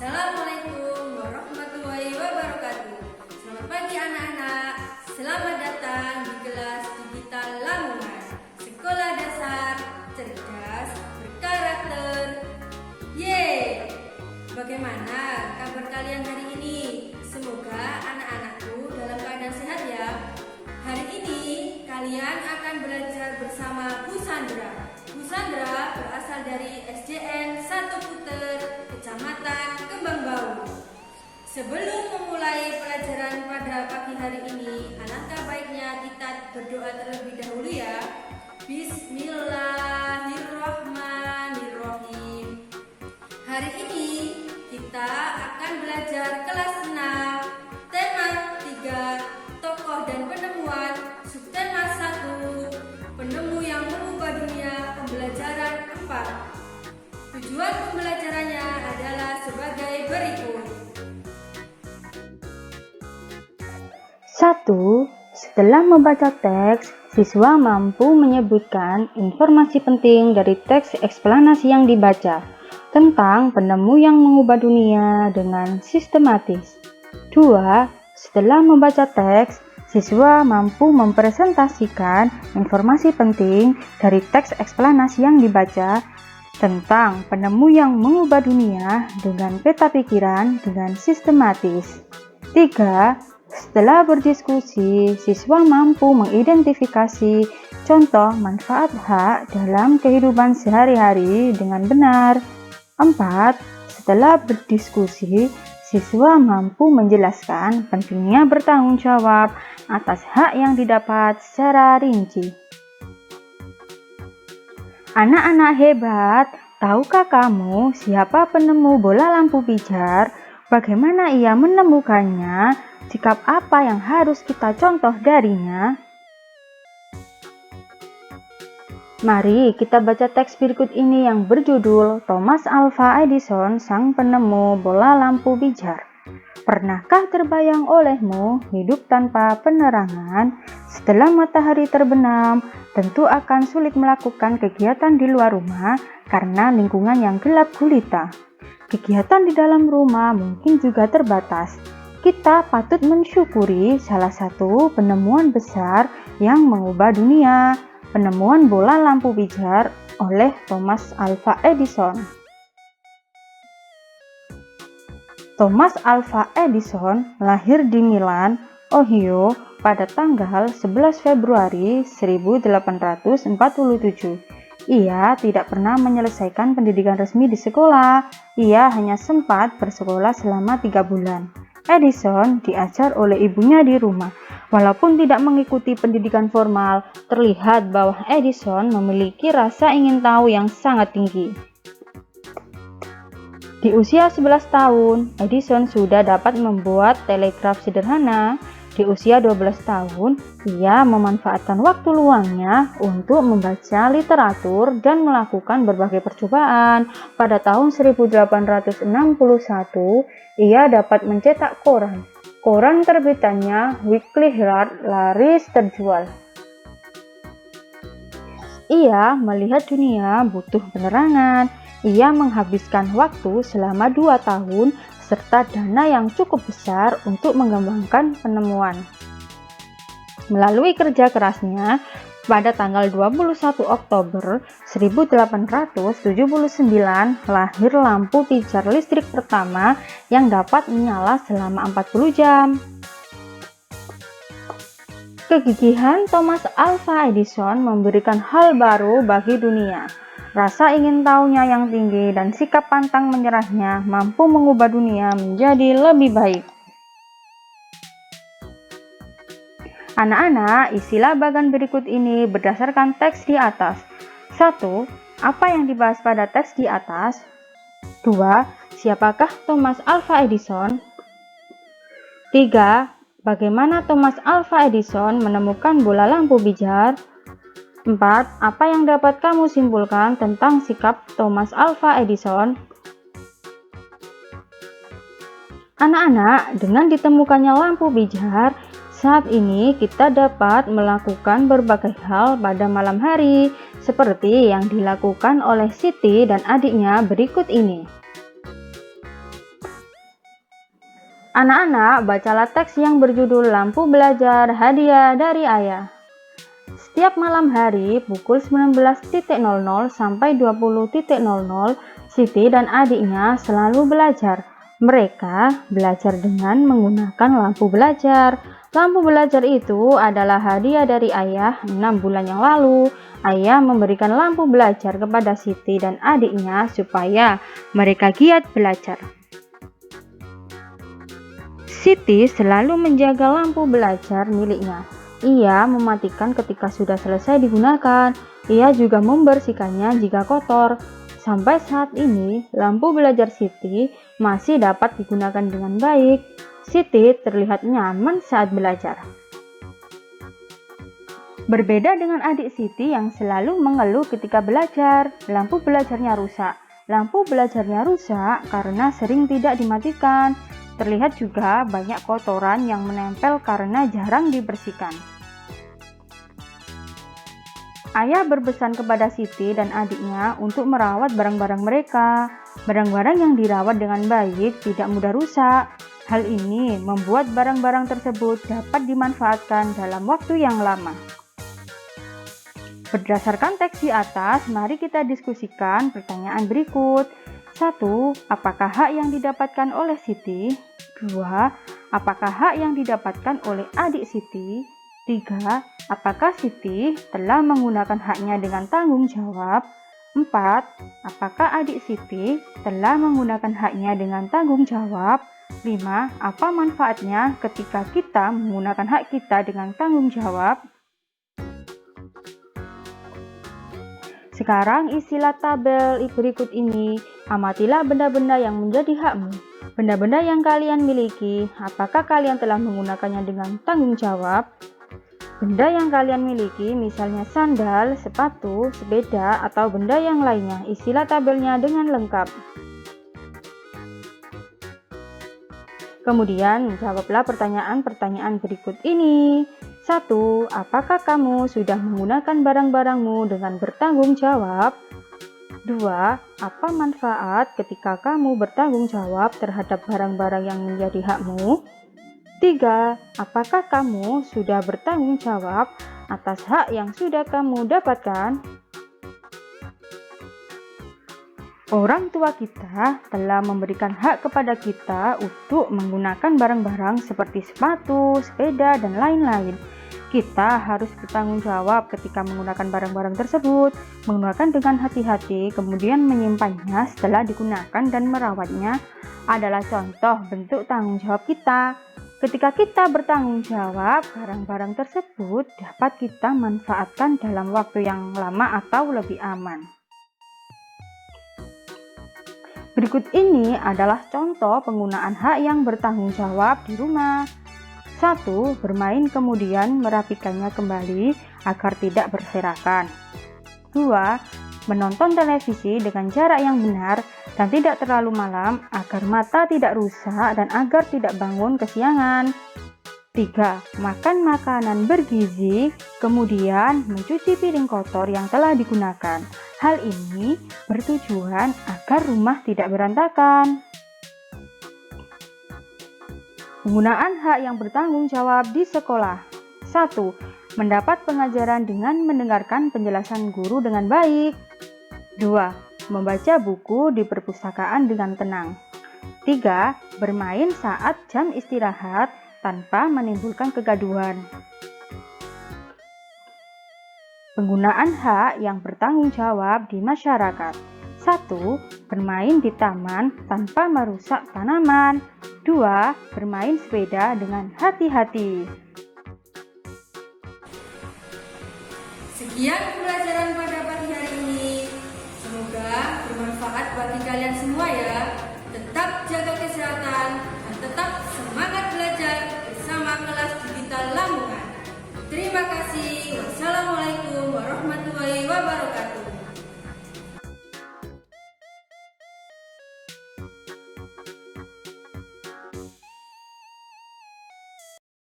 Assalamualaikum warahmatullahi wabarakatuh. Selamat pagi anak-anak. Selamat datang di kelas digital Lamongan. Sekolah dasar cerdas berkarakter. Yeay! Bagaimana kabar kalian hari ini? Semoga anak-anakku dalam keadaan sehat ya. Hari ini kalian akan belajar bersama Bu Sandra. Bu Sandra berasal dari SDN 1 Puter, Kecamatan Kembangbau. Sebelum memulai pelajaran pada pagi hari ini, alangkah baiknya kita berdoa terlebih dahulu ya. Bismillahirrahmanirrahim. Hari ini kita akan belajar kelas 6, tema 3, tokoh dan penemuan, subtema 1, penemu yang mengubah dunia, pembelajaran 4. Tujuan pembelajarannya adalah sebagai berikut. 1. Setelah membaca teks, siswa mampu menyebutkan informasi penting dari teks eksplanasi yang dibaca tentang penemu yang mengubah dunia dengan sistematis. 2. Setelah membaca teks, siswa mampu mempresentasikan informasi penting dari teks eksplanasi yang dibaca tentang penemu yang mengubah dunia dengan peta pikiran dengan sistematis. 3. Setelah berdiskusi, siswa mampu mengidentifikasi contoh manfaat hak dalam kehidupan sehari-hari dengan benar. 4. Setelah berdiskusi, siswa mampu menjelaskan pentingnya bertanggung jawab atas hak yang didapat secara rinci. Anak-anak hebat, tahukah kamu siapa penemu bola lampu pijar? Bagaimana ia menemukannya? Sikap apa yang harus kita contoh darinya? Mari kita baca teks berikut ini yang berjudul Thomas Alva Edison, sang penemu bola lampu pijar. Pernahkah terbayang olehmu hidup tanpa penerangan? Setelah matahari terbenam, tentu akan sulit melakukan kegiatan di luar rumah karena lingkungan yang gelap gulita. Kegiatan di dalam rumah mungkin juga terbatas. Kita patut mensyukuri salah satu penemuan besar yang mengubah dunia, penemuan bola lampu pijar oleh Thomas Alva Edison. Thomas Alva Edison lahir di Milan, Ohio pada tanggal 11 Februari 1847. Ia tidak pernah menyelesaikan pendidikan resmi di sekolah. Ia hanya sempat bersekolah selama 3 bulan. Edison diajar oleh ibunya di rumah. Walaupun tidak mengikuti pendidikan formal, terlihat bahwa Edison memiliki rasa ingin tahu yang sangat tinggi. Di usia 11 tahun, Edison sudah dapat membuat telegraf sederhana. Di usia 12 tahun, ia memanfaatkan waktu luangnya untuk membaca literatur dan melakukan berbagai percobaan. Pada tahun 1861, ia dapat mencetak koran. Koran terbitannya Weekly Herald laris terjual. Ia melihat dunia butuh penerangan. Ia menghabiskan waktu selama 2 tahun serta dana yang cukup besar untuk mengembangkan penemuan. Melalui kerja kerasnya, pada tanggal 21 Oktober 1879 lahir lampu pijar listrik pertama yang dapat menyala selama 40 jam. Kegigihan Thomas Alva Edison memberikan hal baru bagi dunia. Rasa ingin tahunya yang tinggi dan sikap pantang menyerahnya mampu mengubah dunia menjadi lebih baik. Anak-anak, isilah bagan berikut ini berdasarkan teks di atas. 1. Apa yang dibahas pada teks di atas? 2. Siapakah Thomas Alva Edison? 3. Bagaimana Thomas Alva Edison menemukan bola lampu pijar? 4. Apa yang dapat kamu simpulkan tentang sikap Thomas Alva Edison? Anak-anak, dengan ditemukannya lampu pijar, saat ini kita dapat melakukan berbagai hal pada malam hari, seperti yang dilakukan oleh Siti dan adiknya berikut ini. Anak-anak, bacalah teks yang berjudul Lampu Belajar Hadiah dari Ayah. Setiap malam hari pukul 19.00 sampai 20.00, Siti dan adiknya selalu belajar. Mereka belajar dengan menggunakan lampu belajar. Lampu belajar itu adalah hadiah dari ayah 6 bulan yang lalu. Ayah memberikan lampu belajar kepada Siti dan adiknya supaya mereka giat belajar. Siti selalu menjaga lampu belajar miliknya. Ia mematikan ketika sudah selesai digunakan. Ia juga membersihkannya jika kotor. Sampai saat ini, lampu belajar Siti masih dapat digunakan dengan baik. Siti terlihat nyaman saat belajar. Berbeda dengan adik Siti yang selalu mengeluh ketika belajar, lampu belajarnya rusak. Lampu belajarnya rusak karena sering tidak dimatikan. Terlihat juga banyak kotoran yang menempel karena jarang dibersihkan. Ayah berpesan kepada Siti dan adiknya untuk merawat barang-barang mereka. Barang-barang yang dirawat dengan baik tidak mudah rusak. Hal ini membuat barang-barang tersebut dapat dimanfaatkan dalam waktu yang lama. Berdasarkan teks di atas, mari kita diskusikan pertanyaan berikut. 1. Apakah hak yang didapatkan oleh Siti? 2. Apakah hak yang didapatkan oleh adik Siti? 3. Apakah Siti telah menggunakan haknya dengan tanggung jawab? 4. Apakah adik Siti telah menggunakan haknya dengan tanggung jawab? 5. Apa manfaatnya ketika kita menggunakan hak kita dengan tanggung jawab? Sekarang isilah tabel berikut ini. Amatilah benda-benda yang menjadi hakmu. Benda-benda yang kalian miliki, apakah kalian telah menggunakannya dengan tanggung jawab? Benda yang kalian miliki, misalnya sandal, sepatu, sepeda, atau benda yang lainnya, isilah tabelnya dengan lengkap. Kemudian, jawablah pertanyaan-pertanyaan berikut ini. 1. Apakah kamu sudah menggunakan barang-barangmu dengan bertanggung jawab? 2. Apa manfaat ketika kamu bertanggung jawab terhadap barang-barang yang menjadi hakmu? 3. Apakah kamu sudah bertanggung jawab atas hak yang sudah kamu dapatkan? Orang tua kita telah memberikan hak kepada kita untuk menggunakan barang-barang seperti sepatu, sepeda, dan lain-lain. Kita harus bertanggung jawab ketika menggunakan barang-barang tersebut, menggunakan dengan hati-hati, kemudian menyimpannya setelah digunakan dan merawatnya adalah contoh bentuk tanggung jawab kita. Ketika kita bertanggung jawab, barang-barang tersebut dapat kita manfaatkan dalam waktu yang lama atau lebih aman. Berikut ini adalah contoh penggunaan hak yang bertanggung jawab di rumah. 1. Bermain kemudian merapikannya kembali agar tidak berserakan. 2. Menonton televisi dengan jarak yang benar dan tidak terlalu malam agar mata tidak rusak dan agar tidak bangun kesiangan. 3. Makan makanan bergizi, kemudian mencuci piring kotor yang telah digunakan. Hal ini bertujuan agar rumah tidak berantakan. Penggunaan hak yang bertanggung jawab di sekolah. 1. Mendapat pengajaran dengan mendengarkan penjelasan guru dengan baik. 2. Membaca buku di perpustakaan dengan tenang. 3. Bermain saat jam istirahat tanpa menimbulkan kegaduhan. Penggunaan hak yang bertanggung jawab di masyarakat. 1. Bermain di taman tanpa merusak tanaman. 2. Bermain sepeda dengan hati-hati. Sekian pembelajaran pada pagi hari ini. Semoga bermanfaat bagi kalian semua ya. Tetap jaga kesehatan dan tetap semangat